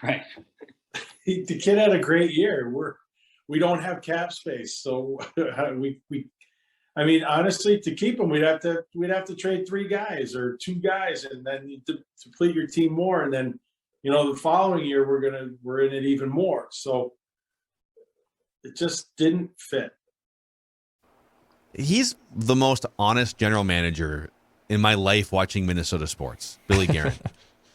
Right. The kid had a great year. We don't have cap space, so I mean, honestly, to keep him, we'd have to trade 3 guys or 2 guys, and then you deplete your team more, and then the following year we're in it even more. So it just didn't fit. He's the most honest general manager in my life watching Minnesota sports, Billy Guerin.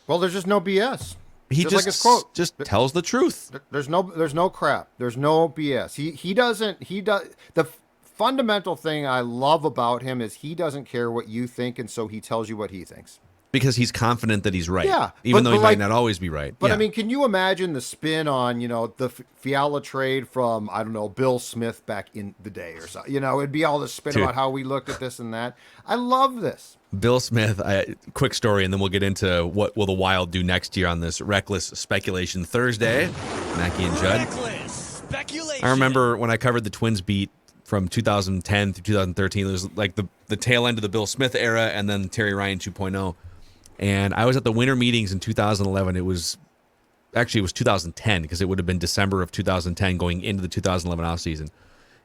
Well, there's just no BS. He just like his quote. Just tells the truth. There's no crap. There's no BS. He doesn't. The fundamental thing I love about him is he doesn't care what you think, and so he tells you what he thinks. Because he's confident that he's right. Yeah. Even though he might not always be right. But yeah. I mean, can you imagine the spin on, the Fiala trade from, I don't know, Bill Smith back in the day or something? It'd be all the spin about how we looked at this and that. I love this. Bill Smith, quick story, and then we'll get into what will the Wild do next year on this Reckless Speculation Thursday. Mackie and Judd. Reckless speculation. I remember when I covered the Twins beat from 2010 through 2013, there was like the tail end of the Bill Smith era and then Terry Ryan 2.0. And I was at the winter meetings in 2011. It was 2010 because it would have been December of 2010 going into the 2011 offseason.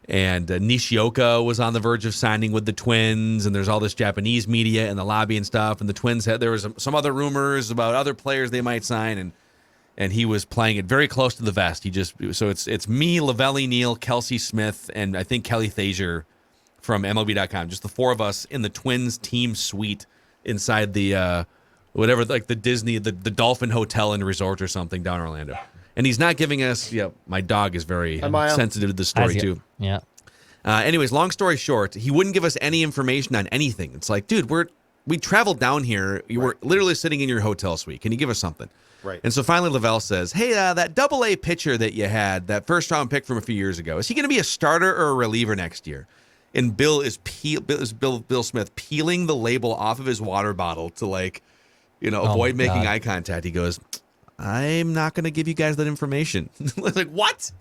And Nishioka was on the verge of signing with the Twins, and there's all this Japanese media in the lobby and stuff. And the Twins there was some other rumors about other players they might sign, and he was playing it very close to the vest. So it's me, Lavelli, Neal, Kelsey Smith, and I think Kelly Thazier from MLB.com. Just the 4 of us in the Twins team suite inside the whatever, like the Disney, the Dolphin Hotel and Resort or something down in Orlando. And he's not giving us, my dog is very sensitive to this story too. Yeah. Anyways, long story short, he wouldn't give us any information on anything. It's like, dude, we traveled down here. You were literally sitting in your hotel suite. Can you give us something? Right. And so finally Lavelle says, hey, that AA pitcher that you had, that first round pick from a few years ago, is he going to be a starter or a reliever next year? And Bill Smith peeling the label off of his water bottle to avoid making eye contact. He goes, I'm not going to give you guys that information. Like, what?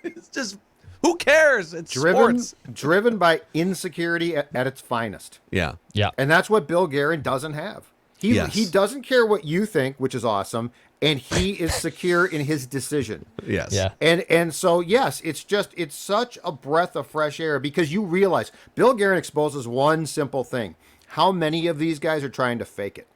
It's just, who cares? It's sports. Driven by insecurity at its finest. Yeah. Yeah. And that's what Bill Guerin doesn't have. He doesn't care what you think, which is awesome, and he is secure in his decision. Yes. Yeah. And so, yes, it's such a breath of fresh air because you realize Bill Guerin exposes one simple thing. How many of these guys are trying to fake it?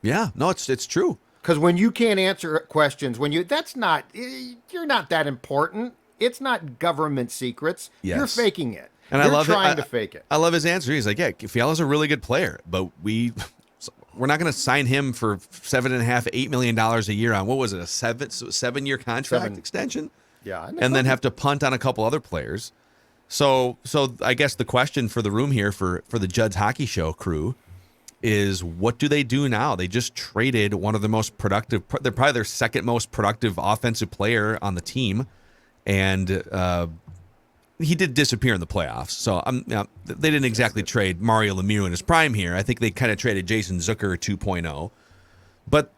Yeah. No, it's true. Because when you can't answer questions, you're not that important. It's not government secrets. Yes. You're faking it. And you're trying to fake it. I love his answer. He's like, yeah, Fiala's a really good player, but we're not going to sign him for $7.5-8 million a year on, what was it, a 7-year contract extension? Yeah. And then have to punt on a couple other players. So I guess the question for the room here for the Judd's Hockey Show crew is, what do they do now? They just traded one of the most productive, they're probably their second most productive offensive player on the team. And he did disappear in the playoffs. So they didn't exactly trade Mario Lemieux in his prime here. I think they kind of traded Jason Zucker 2.0. But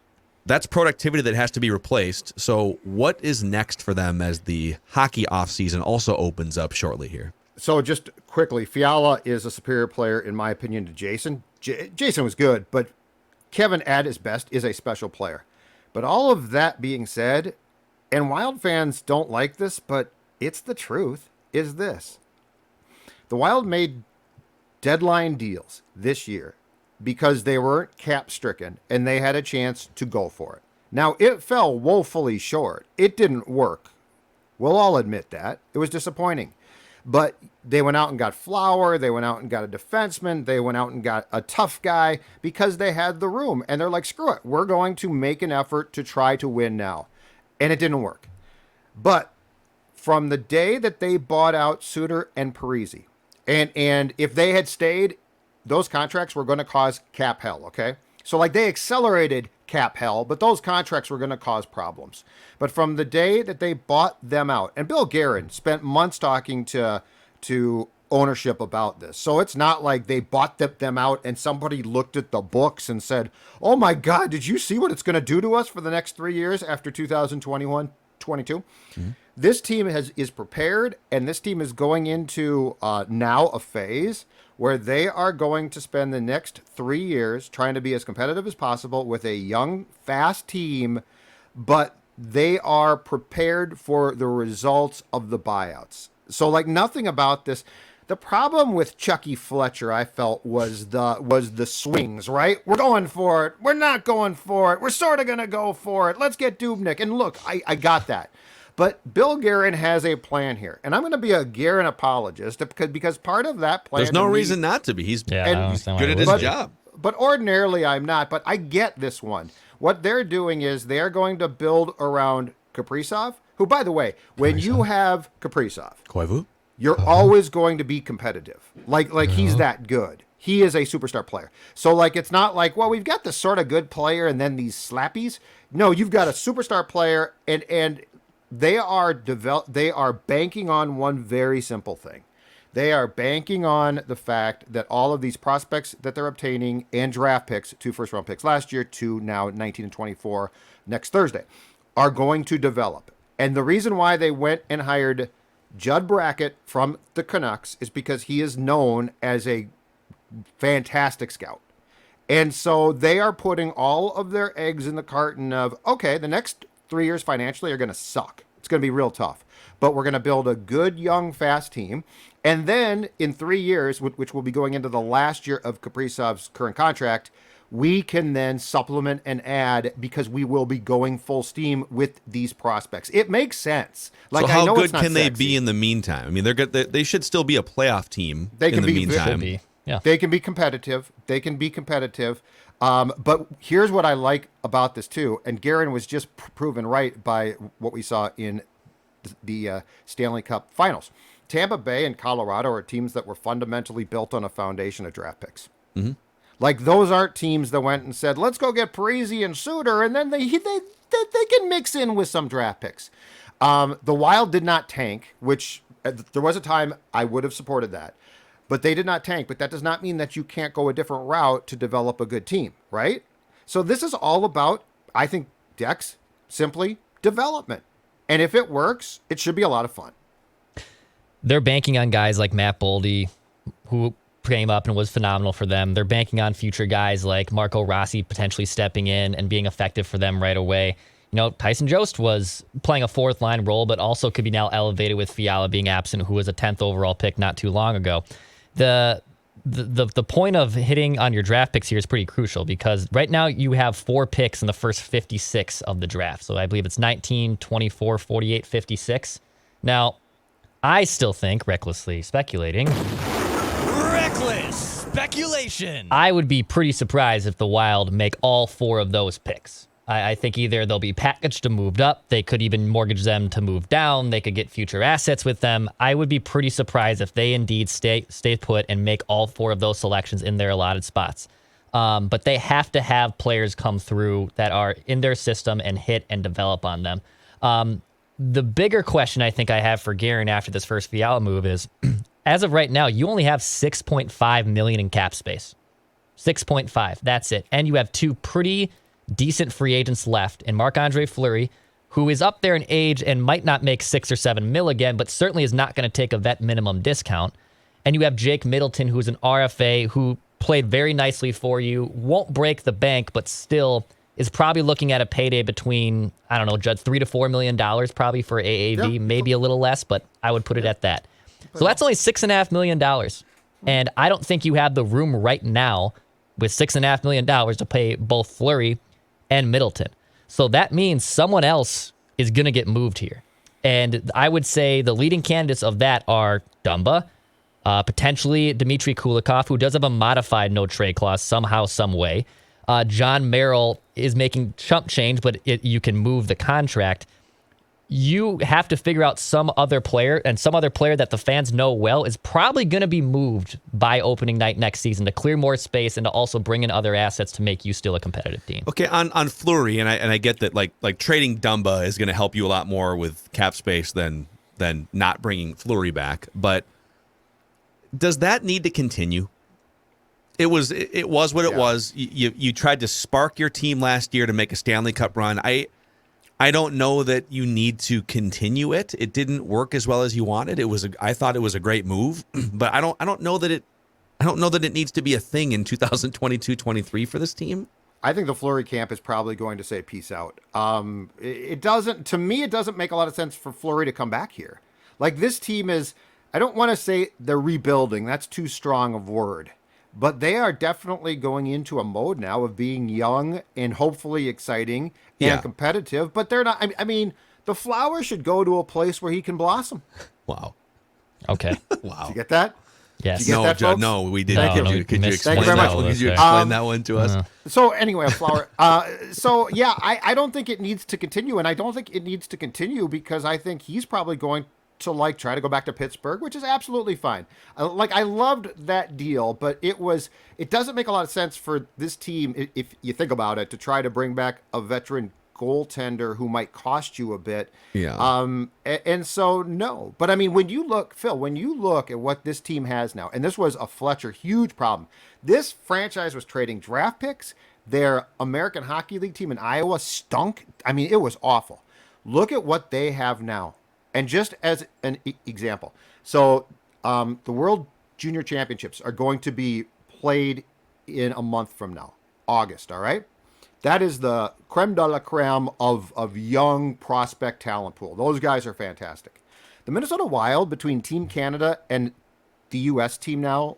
that's productivity that has to be replaced. So what is next for them as the hockey offseason also opens up shortly here? So just quickly, Fiala is a superior player, in my opinion, to Jason. Jason was good, but Kevin, at his best, is a special player. But all of that being said, and Wild fans don't like this, but it's the truth, is this. The Wild made deadline deals this year because they weren't cap-stricken, and they had a chance to go for it. Now, it fell woefully short. It didn't work. We'll all admit that. It was disappointing. But they went out and got Flower. They went out and got a defenseman. They went out and got a tough guy because they had the room. And they're like, screw it. We're going to make an effort to try to win now. And it didn't work. But from the day that they bought out Suter and Parise, and if they had stayed, those contracts were going to cause cap hell, okay? So like they accelerated cap hell, but those contracts were going to cause problems. But from the day that they bought them out, and Bill Guerin spent months talking to ownership about this. So it's not like they bought them out and somebody looked at the books and said, oh my God, did you see what it's going to do to us for the next 3 years after 2021, 22? Mm-hmm. This team is prepared, and this team is going into now a phase where they are going to spend the next 3 years trying to be as competitive as possible with a young, fast team, but they are prepared for the results of the buyouts. So like nothing about this. The problem with Chucky Fletcher, I felt, was the swings, right? We're going for it. We're not going for it. We're sort of going to go for it. Let's get Dubnyk. And look, I got that. But Bill Guerin has a plan here. And I'm going to be a Guerin apologist because part of that plan... There's no reason not to be. He's good at his job. But ordinarily I'm not. But I get this one. What they're doing is they're going to build around Kaprizov, who, by the way, when you have Kaprizov... Koivu? You're always going to be competitive. Like he's that good. He is a superstar player. So like it's not like, well, we've got this sort of good player and then these slappies. No, you've got a superstar player and they are banking on one very simple thing. They are banking on the fact that all of these prospects that they're obtaining and draft picks, 2 first-round picks last year, 2 now 19 and 24 next Thursday, are going to develop. And the reason why they went and hired Judd Brackett from the Canucks is because he is known as a fantastic scout. And so they are putting all of their eggs in the carton of, okay, the next 3 years financially are going to suck. It's going to be real tough. But we're going to build a good, young, fast team. And then in 3 years, which will be going into the last year of Kaprizov's current contract, we can then supplement and add because we will be going full steam with these prospects. It makes sense. Like, so how good can they be in the meantime? I mean, they're good. They should still be a playoff team in the meantime. Yeah. They can be competitive. But here's what I like about this too. And Guerin was just proven right by what we saw in the Stanley Cup Finals. Tampa Bay and Colorado are teams that were fundamentally built on a foundation of draft picks. Mm-hmm. Like, those aren't teams that went and said, let's go get Parise and Suter, and then they can mix in with some draft picks. The Wild did not tank, which there was a time I would have supported that. But they did not tank. But that does not mean that you can't go a different route to develop a good team, right? So this is all about, I think, Dex, simply development. And if it works, it should be a lot of fun. They're banking on guys like Matt Boldy, who came up and was phenomenal for them. They're banking on future guys like Marco Rossi potentially stepping in and being effective for them right away. You know, Tyson Jost was playing a fourth line role, but also could be now elevated with Fiala being absent, who was a 10th overall pick not too long ago. The point of hitting on your draft picks here is pretty crucial because right now you have 4 picks in the first 56 of the draft. So I believe it's 19, 24, 48, 56. Now, I still think, recklessly speculating, speculation, I would be pretty surprised if the Wild make all 4 of those picks. I think either they'll be packaged to moved up, they could even mortgage them to move down, they could get future assets with them. I would be pretty surprised if they indeed stay put and make all 4 of those selections in their allotted spots. But they have to have players come through that are in their system and hit and develop on them. The bigger question I think I have for Guerin after this first Fiala move is, as of right now, you only have $6.5 million in cap space. 6.5, that's it. And you have 2 pretty decent free agents left in Marc-Andre Fleury, who is up there in age and might not make $6 or $7 million again, but certainly is not going to take a vet minimum discount. And you have Jake Middleton, who's an RFA, who played very nicely for you, won't break the bank, but still is probably looking at a payday between, I don't know, Judd, $3 to $4 million probably for AAV, maybe a little less, but I would put it at that. So that's only $6.5 million. And I don't think you have the room right now with $6.5 million to pay both Fleury and Middleton. So that means someone else is going to get moved here. And I would say the leading candidates of that are Dumba, potentially Dmitry Kulikov, who does have a modified no-trade clause somehow, some way. John Merrill is making chump change, but you can move the contract. You have to figure out some other player, and some other player that the fans know well is probably going to be moved by opening night next season to clear more space and to also bring in other assets to make you still a competitive team. Okay, on Fleury, and I get that like trading Dumba is going to help you a lot more with cap space than not bringing Fleury back. But does that need to continue? It was what it was. You tried to spark your team last year to make a Stanley Cup run. I don't know that you need to continue it. It didn't work as well as you wanted. I thought it was a great move, but I don't know that it needs to be a thing in 2022-23 for this team. I think the Fleury camp is probably going to say peace out. It doesn't, to me, it doesn't make a lot of sense for Fleury to come back here. Like, this team is, I don't want to say they're rebuilding. That's too strong of word. But they are definitely going into a mode now of being young and hopefully exciting and competitive. But they're not, I mean, the flower should go to a place where he can blossom. Wow. Okay. Wow. Did you get that? Yes. Did you get that, folks? No, we didn't. No, Could you explain very that much. one? Could you explain that one to us? So anyway, a flower. So yeah, I don't think it needs to continue, and I don't think it needs to continue because I think he's probably going to try to go back to Pittsburgh, which is absolutely fine. I loved that deal, but it doesn't make a lot of sense for this team, if you think about it, to try to bring back a veteran goaltender who might cost you a bit. Yeah. And so no, but I mean, when you look at what this team has now, and this was a Fletcher huge problem. This franchise was trading draft picks. Their American Hockey League team in Iowa stunk. I mean, it was awful. Look at what they have now. And just as an example, so the World Junior Championships are going to be played in a month from now, August, all right? That is the creme de la creme of young prospect talent pool. Those guys are fantastic. The Minnesota Wild, between Team Canada and the U.S. team now,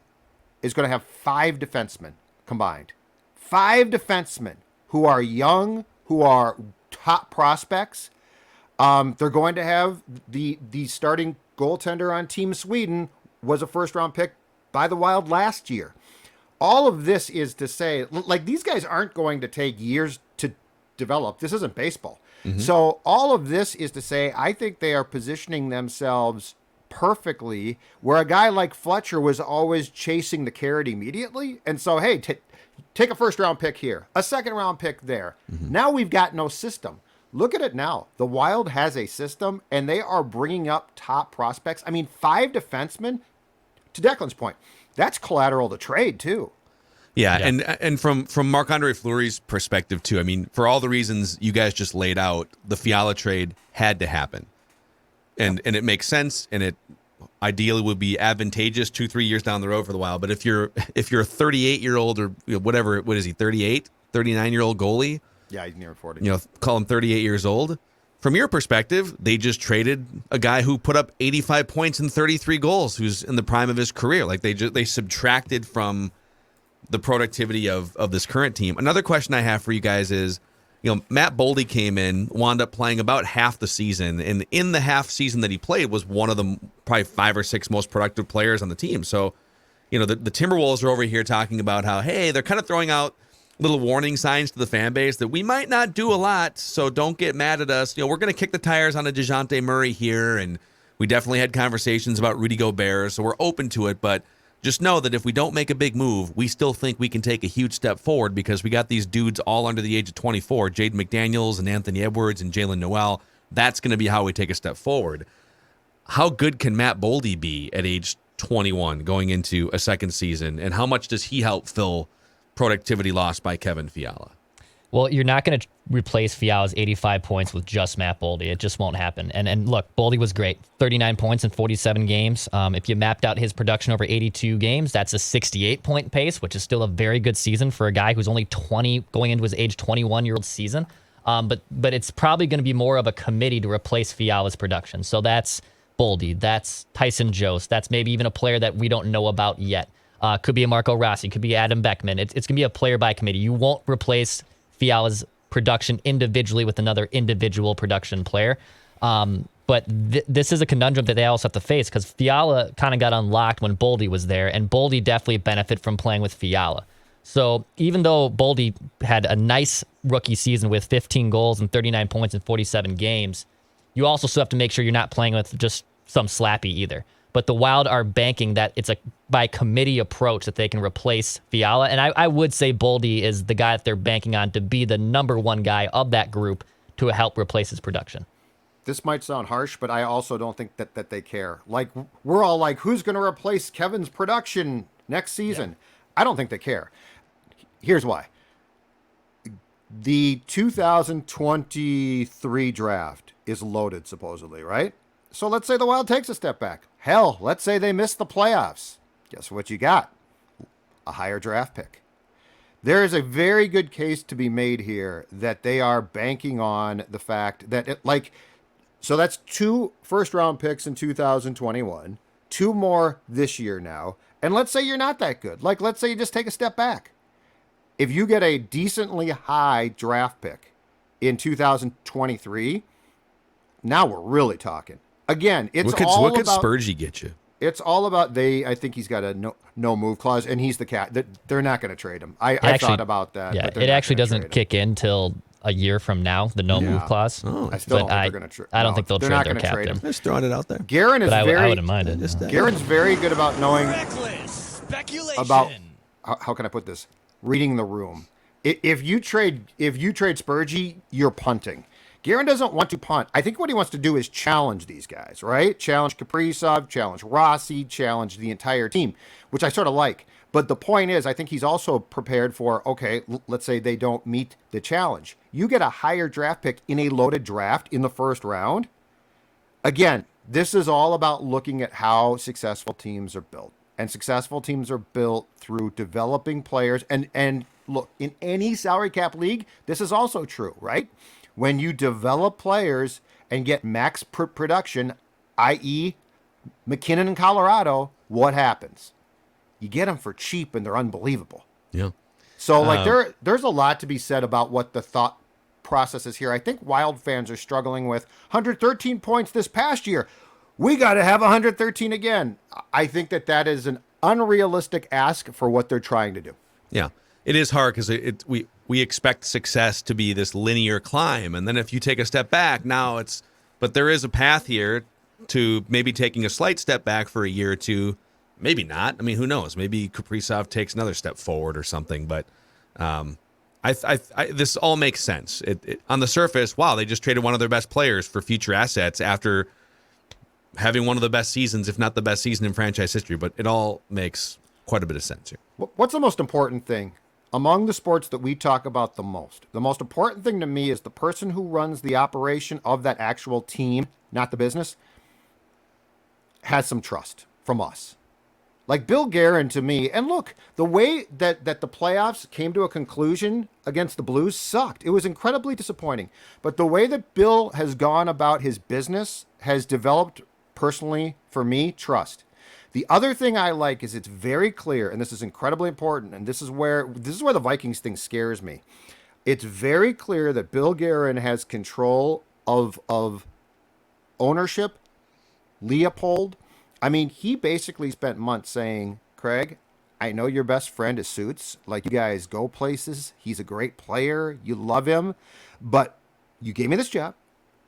is going to have 5 defensemen combined. 5 defensemen who are young, who are top prospects. They're going to have the starting goaltender on Team Sweden was a first-round pick by the Wild last year. All of this is to say, like, these guys aren't going to take years to develop. This isn't baseball. Mm-hmm. So all of this is to say, I think they are positioning themselves perfectly where a guy like Fletcher was always chasing the carrot immediately. And so, hey, take a first-round pick here, a second-round pick there. Mm-hmm. Now we've got no system. Look at it now. The Wild has a system, and they are bringing up top prospects. I mean, 5 defensemen, to Declan's point, that's collateral to trade, too. Yeah. And from Marc-Andre Fleury's perspective, too, I mean, for all the reasons you guys just laid out, the Fiala trade had to happen. And it makes sense, and it ideally would be advantageous 2-3 years down the road for the Wild. But if you're a 38-year-old or whatever, what is he, 38, 39-year-old goalie? Yeah, he's near 40. Call him 38 years old. From your perspective, they just traded a guy who put up 85 points and 33 goals, who's in the prime of his career. Like they subtracted from the productivity of this current team. Another question I have for you guys is, Matt Boldy came in, wound up playing about half the season, and in the half season that he played was one of the probably 5 or 6 most productive players on the team. So, the Timberwolves are over here talking about how, hey, they're kind of throwing out little warning signs to the fan base that we might not do a lot, so don't get mad at us. We're going to kick the tires on a DeJounte Murray here, and we definitely had conversations about Rudy Gobert, so we're open to it, but just know that if we don't make a big move, we still think we can take a huge step forward because we got these dudes all under the age of 24, Jaden McDaniels and Anthony Edwards and Jalen Noel. That's going to be how we take a step forward. How good can Matt Boldy be at age 21 going into a second season, and how much does he help fill productivity lost by Kevin Fiala? Well, you're not going to replace Fiala's 85 points with just Matt Boldy. It just won't happen. And look, Boldy was great. 39 points in 47 games. If you mapped out his production over 82 games, that's a 68-point pace, which is still a very good season for a guy who's only 20, going into his age 21-year-old season. But it's probably going to be more of a committee to replace Fiala's production. So that's Boldy. That's Tyson Jost. That's maybe even a player that we don't know about yet. Could be a Marco Rossi. Could be Adam Beckman. It's going to be a player by committee. You won't replace Fiala's production individually with another individual production player. But this is a conundrum that they also have to face because Fiala kind of got unlocked when Boldy was there, and Boldy definitely benefited from playing with Fiala. So even though Boldy had a nice rookie season with 15 goals and 39 points in 47 games, you also still have to make sure you're not playing with just some slappy either. But the Wild are banking that it's a by committee approach that they can replace Fiala. And I would say Boldy is the guy that they're banking on to be the number one guy of that group to help replace his production. This might sound harsh, but I also don't think that they care. Like, we're all like, who's going to replace Kevin's production next season? Yeah. I don't think they care. Here's why. The 2023 draft is loaded, supposedly, right? So let's say the Wild takes a step back. Hell, let's say they miss the playoffs. Guess what you got? A higher draft pick. There is a very good case to be made here that they are banking on the fact that so that's 2 first-round picks in 2021, 2 more this year now, and let's say you're not that good. Like, let's say you just take a step back. If you get a decently high draft pick in 2023, now we're really talking. Again, it's what could Spurgey get you? It's all about I think he's got a no move clause, and he's the cat. They're not going to trade him. I thought about that. Yeah, but it actually doesn't kick in till a year from now, the no move clause. Oh, I still don't think they're going to trade. I don't think they'll they're trade not their gonna trade captain. him. Just throwing it out there. Guerin is I wouldn't mind it. Guerin's very good about knowing about how can I put this? Reading the room. If you trade Spurgey, you're punting. Guerin doesn't want to punt. I think what he wants to do is challenge these guys, right? Challenge Kaprizov, challenge Rossi, challenge the entire team, which I sort of like. But the point is, I think he's also prepared for, okay, let's say they don't meet the challenge. You get a higher draft pick in a loaded draft in the first round. Again, this is all about looking at how successful teams are built. And successful teams are built through developing players. And look, in any salary cap league, this is also true, right? When you develop players and get max production, i.e. McKinnon in Colorado, what happens? You get them for cheap and they're unbelievable. Yeah. So there's a lot to be said about what the thought process is here. I think Wild fans are struggling with 113 points this past year. We got to have 113 again. I think that is an unrealistic ask for what they're trying to do. Yeah. It is hard because we expect success to be this linear climb. And then if you take a step back, but there is a path here to maybe taking a slight step back for a year or two. Maybe not. I mean, who knows? Maybe Kaprizov takes another step forward or something. But this all makes sense. On the surface, wow, they just traded one of their best players for future assets after having one of the best seasons, if not the best season in franchise history. But it all makes quite a bit of sense here. What's the most important thing? Among the sports that we talk about the most important thing to me is the person who runs the operation of that actual team, not the business, has some trust from us. Like Bill Guerin to me, and look, the way that the playoffs came to a conclusion against the Blues sucked. It was incredibly disappointing. But the way that Bill has gone about his business has developed, personally, for me, trust. The other thing I like is it's very clear, and this is incredibly important, and this is where the Vikings thing scares me. It's very clear that Bill Guerin has control of ownership, Leopold. I mean, he basically spent months saying, Craig, I know your best friend is Suits. Like, you guys go places. He's a great player. You love him. But you gave me this job.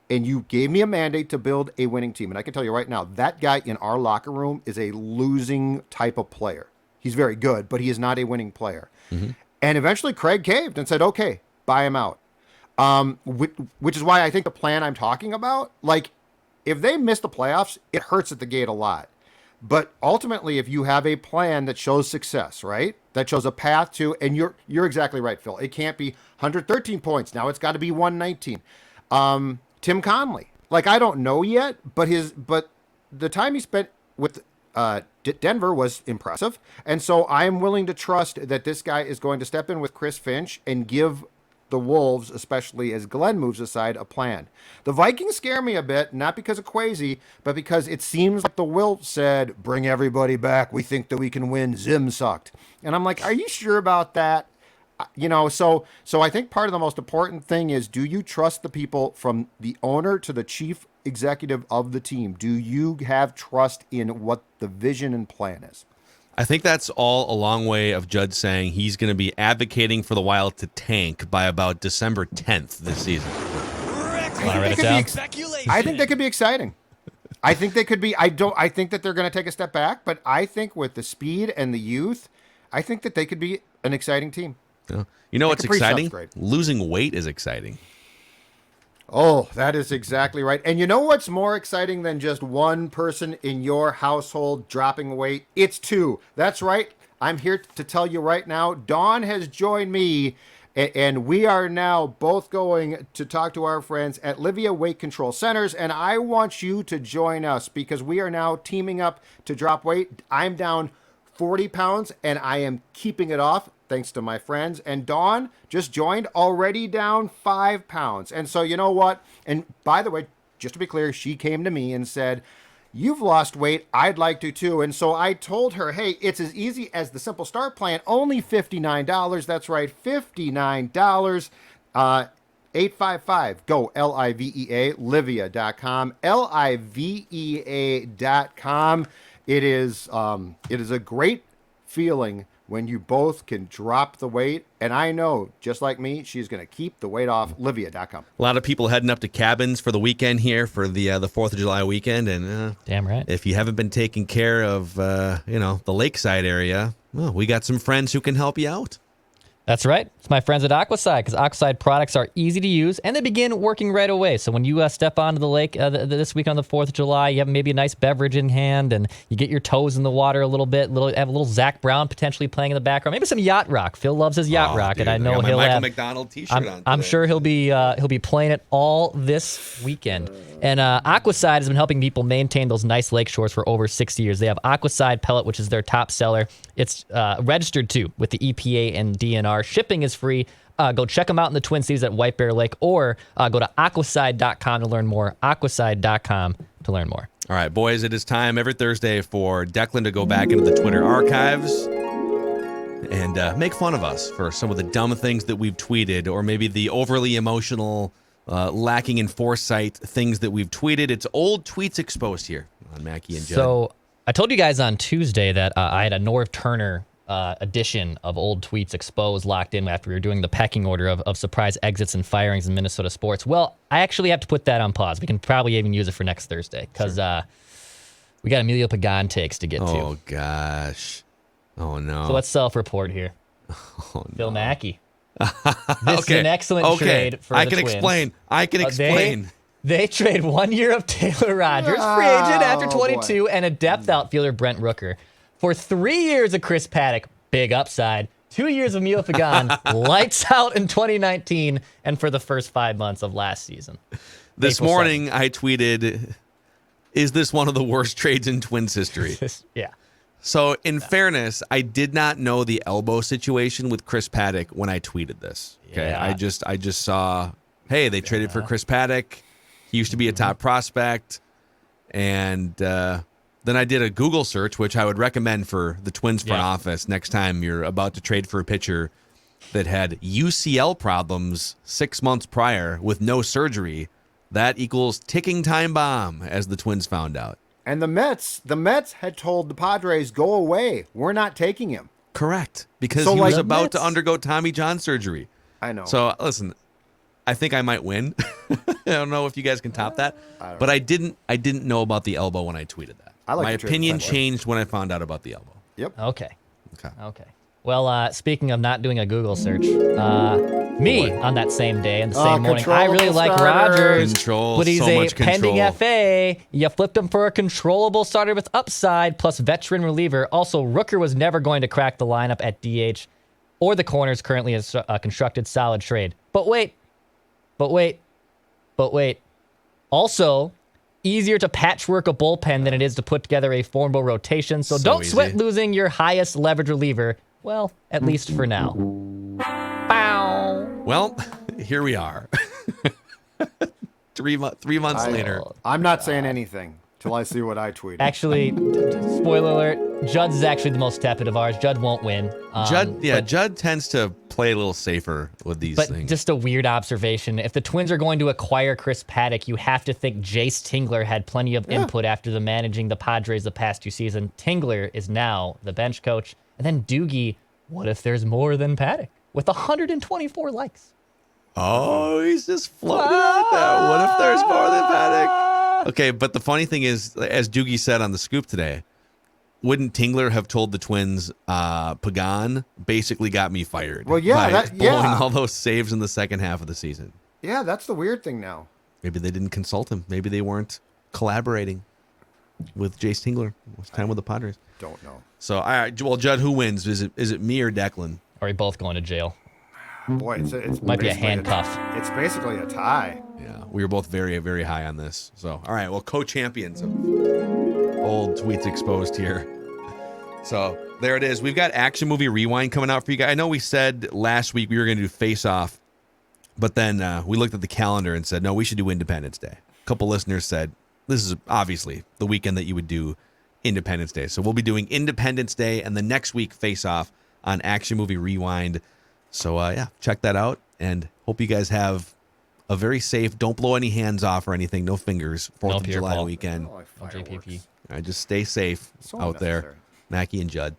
And you gave me a mandate to build a winning team. And I can tell you right now, that guy in our locker room is a losing type of player. He's very good, but he is not a winning player. Mm-hmm. And eventually Craig caved and said, okay, buy him out. Which is why I think the plan I'm talking about, like, if they miss the playoffs, it hurts at the gate a lot. But ultimately, if you have a plan that shows success, right? That shows a path to, and you're exactly right, Phil. It can't be 113 points. Now it's got to be 119. Tim Conley, like, I don't know yet, but the time he spent with Denver was impressive, and so I'm willing to trust that this guy is going to step in with Chris Finch and give the Wolves, especially as Glenn moves aside, a plan. The Vikings scare me a bit, not because of Kwesi, but because it seems like the Wilt said, "Bring everybody back. We think that we can win. Zim sucked," and I'm like, "Are you sure about that?" So I think part of the most important thing is, do you trust the people from the owner to the chief executive of the team? Do you have trust in what the vision and plan is? I think that's all a long way of Judd saying he's going to be advocating for the Wild to tank by about December 10th this season. I think that could be exciting. I think they could be. I think that they're going to take a step back, but I think with the speed and the youth, I think that they could be an exciting team. Yeah. You know what's exciting? Losing weight is exciting. Oh, that is exactly right. And you know what's more exciting than just one person in your household dropping weight? It's two. That's right. I'm here to tell you right now, Dawn has joined me, and we are now both going to talk to our friends at Livia Weight Control Centers, and I want you to join us because we are now teaming up to drop weight. I'm down 40 pounds, and I am keeping it off. thanks to my friends. And Dawn just joined, already down 5 pounds. And so you know what? And by the way, just to be clear, she came to me and said, "You've lost weight. I'd like to too." And so I told her, hey, it's as easy as the Simple Start plan, only $59. That's right, $59. 855-GO, LIVEA, Livea.com, LIVEA.com. It is a great feeling when you both can drop the weight. And I know, just like me, she's going to keep the weight off. Livea.com. A lot of people heading up to cabins for the weekend here for the 4th of July weekend. And Damn right. if you haven't been taking care of, the lakeside area, well, we got some friends who can help you out. That's right. It's my friends at Aquaside, because Aquaside products are easy to use and they begin working right away. So when you step onto the lake this week on the 4th of July, you have maybe a nice beverage in hand and you get your toes in the water a little bit. Have a little Zach Brown potentially playing in the background. Maybe some yacht rock. Phil loves his yacht rock, dude, and I know got my he'll Michael have. McDonald T-shirt on. I'm sure he'll be playing it all this weekend. And Aquaside has been helping people maintain those nice lake shores for over 60 years. They have Aquaside Pellet, which is their top seller. It's registered too with the EPA and DNR. Shipping is free. Go check them out in the Twin Cities at White Bear Lake, or go to aquaside.com to learn more. Aquaside.com to learn more. All right, boys, it is time every Thursday for Declan to go back into the Twitter archives and make fun of us for some of the dumb things that we've tweeted, or maybe the overly emotional, lacking in foresight things that we've tweeted. It's old tweets exposed here on Mackie and Judd. So I told you guys on Tuesday that I had a Norv Turner edition of old tweets exposed locked in after we were doing the pecking order of surprise exits and firings in Minnesota sports. Well, I actually have to put that on pause. We can probably even use it for next Thursday because we got Emilio Pagan takes to get to. Oh, gosh. Oh, no. So let's self-report here. Oh, no. Phil Mackey. This is an excellent trade for the Twins. I can explain. They trade 1 year of Taylor Rogers, free agent after 22, and a depth outfielder, Brent Rooker, for 3 years of Chris Paddock, big upside, 2 years of Emilio Pagan, lights out in 2019, and for the first 5 months of last season. This morning, I tweeted, "Is this one of the worst trades in Twins history?" Yeah. So, in fairness, I did not know the elbow situation with Chris Paddock when I tweeted this. Okay, Yeah. I just saw, hey, they traded for Chris Paddock. He used to be a top prospect, and then I did a Google search, which I would recommend for the Twins front office next time you're about to trade for a pitcher that had UCL problems 6 months prior with no surgery. That equals ticking time bomb, as the Twins found out. And the Mets had told the Padres, go away. We're not taking him. Correct. Because So, he was like, about to undergo Tommy John surgery. I know. So, listen, I think I might win. I don't know if you guys can top that. But I didn't know about the elbow when I tweeted that. My opinion changed when I found out about the elbow. Yep. Okay. Well, speaking of not doing a Google search, me on that same day and the same morning, I really like Rogers, but he's a pending FA. You flipped him for a controllable starter with upside plus veteran reliever. Also, Rooker was never going to crack the lineup at DH or the corners. Currently a constructed solid trade. But wait. Also, easier to patchwork a bullpen than it is to put together a formidable rotation. So don't sweat losing your highest leverage reliever. Well, at least for now. Bow. Well, here we are. 3 months later. I'm not saying anything till I see what I tweeted. Actually, spoiler alert, Judd's is actually the most tepid of ours. Judd won't win. Judd tends to play a little safer with these things. But just a weird observation. If the Twins are going to acquire Chris Paddock, you have to think Jace Tingler had plenty of input after the managing the Padres the past 2 seasons. Tingler is now the bench coach. And then Doogie, what if there's more than Paddock? With 124 likes. Oh, he's just floating out there. What if there's more than Paddock? Okay, but the funny thing is, as Doogie said on the scoop today, wouldn't Tingler have told the Twins, Pagan basically got me fired? Well, yeah, by blowing all those saves in the second half of the season. Yeah, that's the weird thing now. Maybe they didn't consult him. Maybe they weren't collaborating with Jace Tingler. What's time with the Padres? Don't know. So, all right, well, Judd, who wins? Is it me or Declan? Are we both going to jail? Boy, it's might be a handcuff. It's basically a tie. Yeah, we were both very, very high on this. So, all right, well, co-champions of old tweets exposed here. So there it is. We've got Action Movie Rewind coming out for you guys. I know we said last week we were going to do Face Off, but then we looked at the calendar and said, no, we should do Independence Day. A couple listeners said, this is obviously the weekend that you would do Independence Day. So we'll be doing Independence Day and the next week Face Off on Action Movie Rewind. So yeah, check that out and hope you guys have a very safe, don't blow any hands off or anything, no fingers, 4th of July weekend. Oh, like No fireworks. JPP. All right, just stay safe So out there. unnecessary. Mackie and Judd.